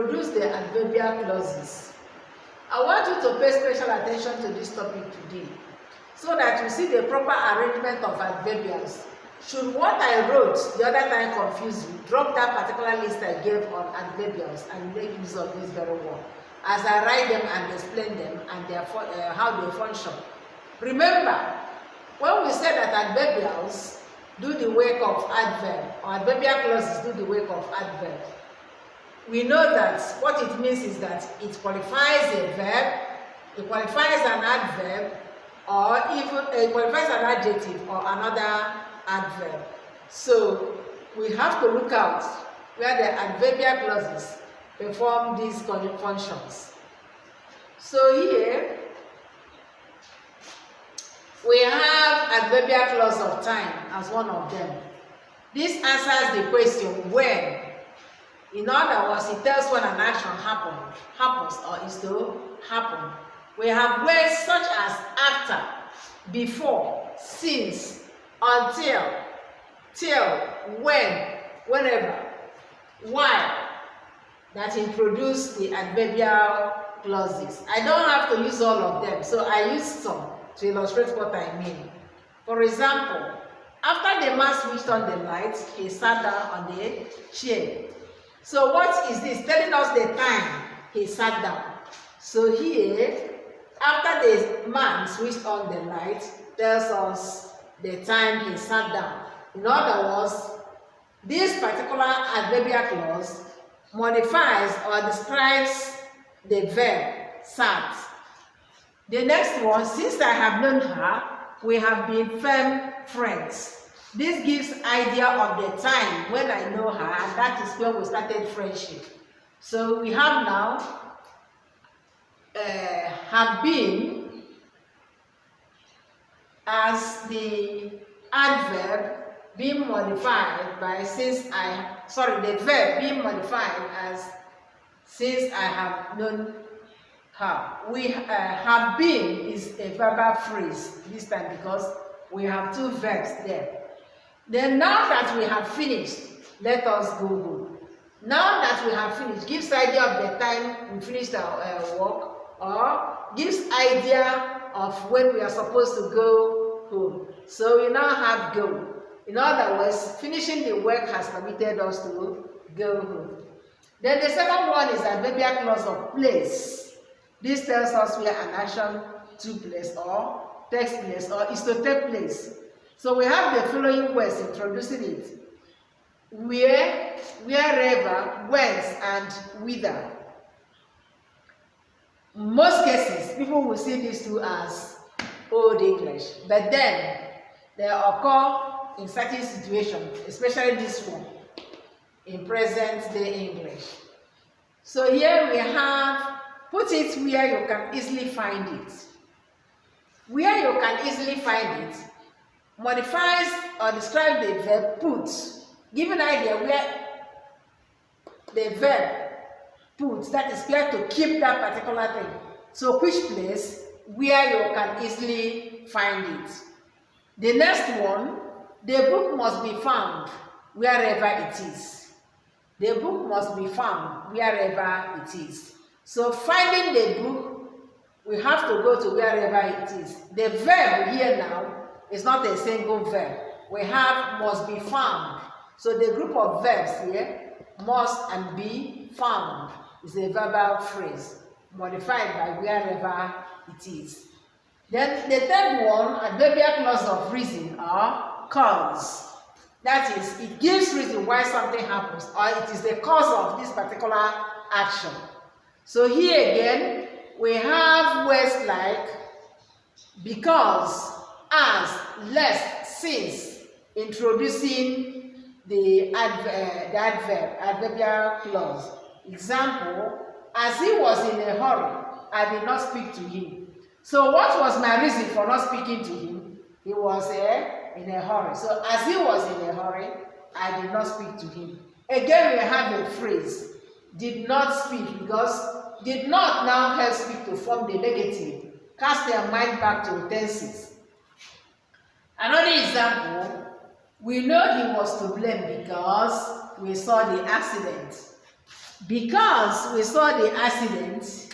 introduce the adverbial clauses. I want you to pay special attention to this topic today so that you see the proper arrangement of adverbials. Should what I wrote the other time confuse you, drop that particular list I gave on adverbials and make use of this very one as I write them and explain them and their how they function. Remember, when we said that adverbials do the work of adverb, or adverbial clauses do the work of adverb, we know that what it means is that it qualifies a verb, it qualifies an adverb, or even it qualifies an adjective or another adverb. So we have to look out where the adverbial clauses perform these functions. So here we have adverbial clause of time as one of them. This answers the question when. In other words, it tells when an action happens or is to happen. We have words such as after, before, since, until, till, when, whenever, while, that introduce the adverbial clauses. I don't have to use all of them, so I use some to illustrate what I mean. For example, after the man switched on the light, he sat down on the chair. So what is this? Telling us the time he sat down. So here, after the man switched on the light, tells us the time he sat down. In other words, this particular adverbial clause modifies or describes the verb sat. The next one, since I have known her, we have been firm friends. This gives idea of the time when I know her, and that is when we started friendship. So we have now have been as the adverb being modified by the verb being modified as since I have known her. We have been is a verbal phrase this time because we have two verbs there. Then now that we have finished, let us go home. Now that we have finished gives idea of the time we finished our work, or gives idea of when we are supposed to go home. So we now have go. In other words, finishing the work has permitted us to go home. Then the second one is adverbial clause of place. This tells us where an action took place or takes place or is to take place. So we have the following words introducing it: where, wherever, whence, and whither. In most cases, people will see these two as Old English, but then they occur in certain situations, especially this one, in present day English. So here we have, put it where you can easily find it. Where you can easily find it modifies or describes the verb put, give an idea where the verb put, that is where to keep that particular thing. So which place, where you can easily find it. The next one, the book must be found wherever it is. The book must be found wherever it is. So finding the book, we have to go to wherever it is. The verb here now is not a single verb. We have must be found. So the group of verbs here, must and be found, is a verbal phrase modified by wherever it is. Then the third one, adverbial clause of reason or cause. That is, it gives reason why something happens, or it is the cause of this particular action. So here again, we have words like because, as, lest, since, introducing the adverbial clause. Example, as he was in a hurry, I did not speak to him. So what was my reason for not speaking to him? He was in a hurry. So as he was in a hurry, I did not speak to him. Again, we have a phrase, did not speak, because did not now help speak to form the negative. Cast their mind back to tenses. Another example, we know he was to blame because we saw the accident. Because we saw the accident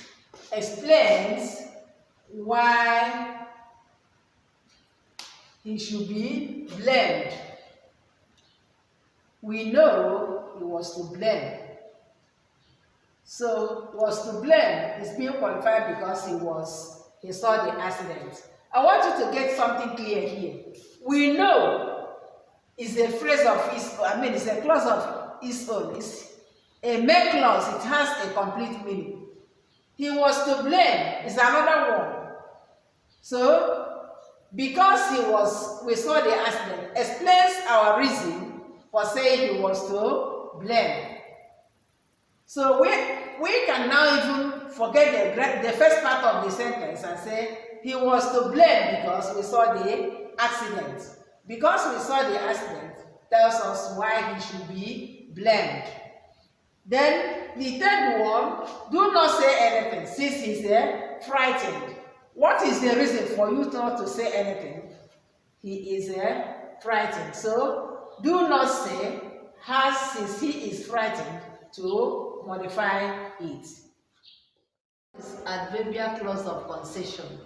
explains why he should be blamed. We know he was to blame. So was to blame is being qualified because he saw the accident. I want you to get something clear here. We know is a phrase of its own, it's a clause of its own. It's a main clause, it has a complete meaning. He was to blame is another one. So because we saw the accident explains our reason for saying he was to blame. So we can now even forget the first part of the sentence and say he was to blame because we saw the accident. Because we saw the accident tells us why he should be blamed. Then the third one, do not say anything since he's frightened. What is the reason for you not to say anything? He is frightened. So do not say has since he is frightened to modify it. Adverbial clause of concession.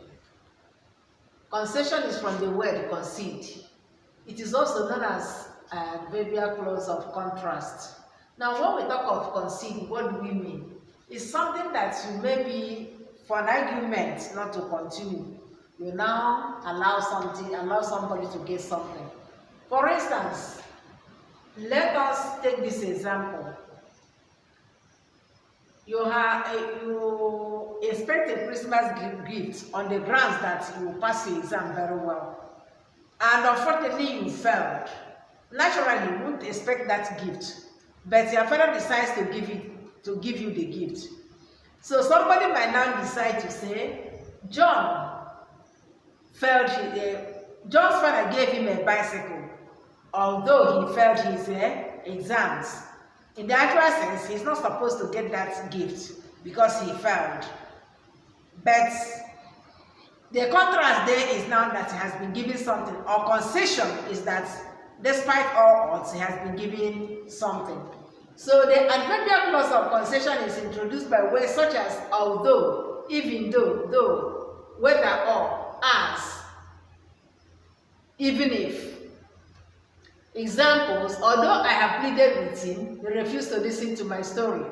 Concession is from the word concede. It is also known as adverbial clause of contrast. Now, when we talk of concede, what do we mean? It's something that you maybe, for an argument not to continue, you now allow somebody to get something. For instance, let us take this example. You expect a Christmas gift on the grounds that you pass your exam very well, and unfortunately you failed. Naturally, you wouldn't expect that gift, but your father decides to give you the gift. So somebody might now decide to say, John's father gave him a bicycle, although he failed his exams. In the actual sense, he's not supposed to get that gift because he failed. But the contrast there is now that he has been given something, or concession is that despite all odds, he has been given something. So the adverbial clause of concession is introduced by words such as although, even though, whether or, as, even if. Examples, although I have pleaded with him, he refused to listen to my story.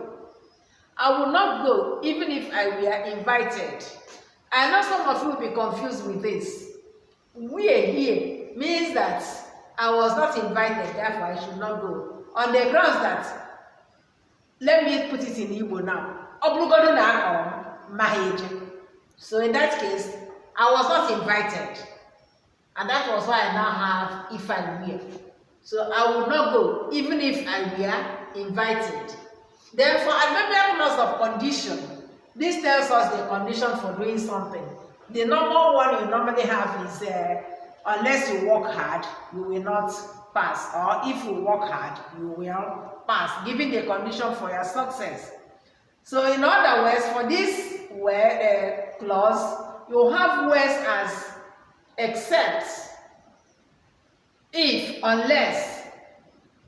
I will not go even if I were invited. I know some of you will be confused with this. We are here means that I was not invited, therefore I should not go. On the grounds that, let me put it in Igbo now. So in that case, I was not invited. And that was why I now have if I were. So I would not go, even if I were invited. Then for adverbial clause of condition, this tells us the condition for doing something. The number one you normally have is, unless you work hard, you will not pass. Or if you work hard, you will pass, giving the condition for your success. So in other words, for this clause, you have words as except, if, unless,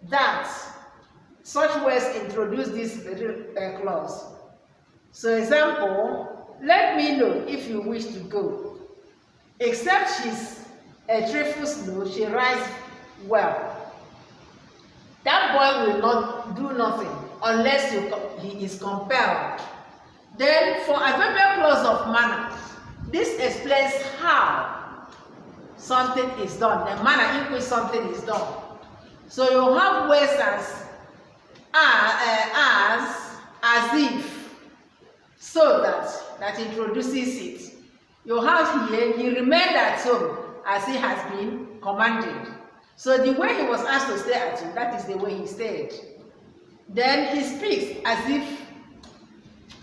that. Such words introduce this clause. So example, let me know if you wish to go. Except she's a trifle slow, she rides well. That boy will not do nothing unless he is compelled. Then for adverbial clause of manner, this explains how something is done, the manner in which something is done. So you have words as if, so that introduces it. You have here, he remained at home as he has been commanded. So the way he was asked to stay at home, that is the way he stayed. Then he speaks as if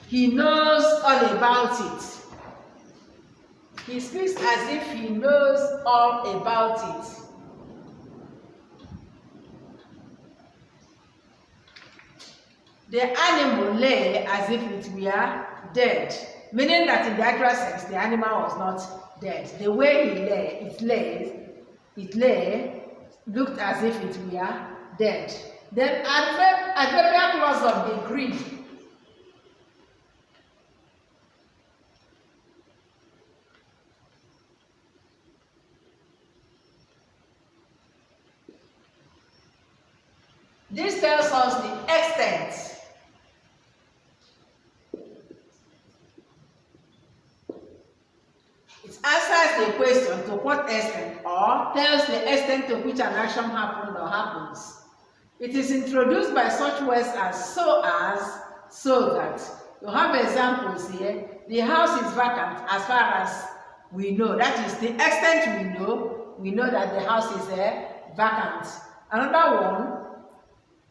he knows all about it. He speaks as if he knows all about it. The animal lay as if it were dead, meaning that in the actual sense, the animal was not dead. The way it lay, looked as if it were dead. Then adverbial clause of degree This tells us the extent. It answers the question to what extent or tells the extent to which an action happened or happens. It is introduced by such words as, so that. You have examples here. The house is vacant as far as we know. That is the extent we know. We know that the house is vacant. Another one,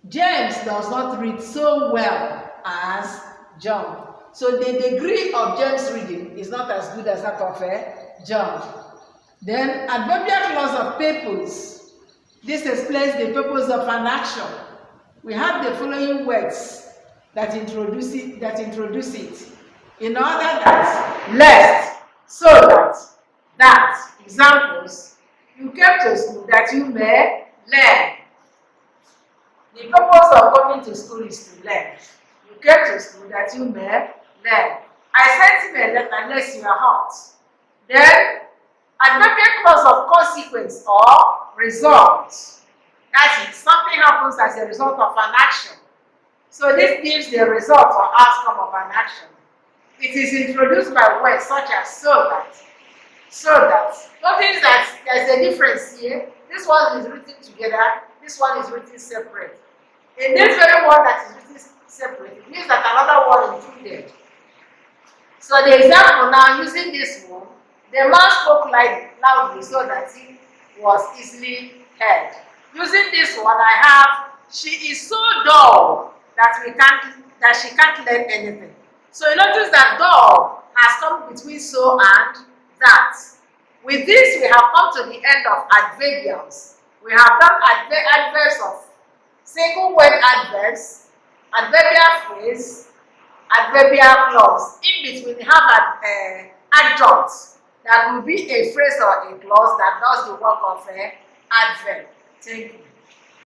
James does not read so well as John. So the degree of James' reading is not as good as that of John. Then adverbial clause of purpose. This explains the purpose of an action. We have the following words that introduce it. In order that, lest, so that. Examples. You came to school that you may learn. The purpose of coming to school is to learn. You came to school that you may learn. I sent him a letter unless you are hot. Then, adverbial clause of consequence or result. That is, something happens as a result of an action. So this gives the result or outcome of an action. It is introduced by words such as so that. So that. Notice that there's a difference here. This one is written together. This one is written separate. In this very one that is written separate, it means that another one is included. So the example now, using this one, the man spoke loudly so that he was easily heard. Using this one, I have, she is so dull that she can't learn anything. So you notice that dull has come between so and that. With this, we have come to the end of adverbials. We have done adverbs of single word adverbs, adverbial phrase, adverbial clause. In between, we have an adjunct that will be a phrase or a clause that does the work of an adverb. Thank you.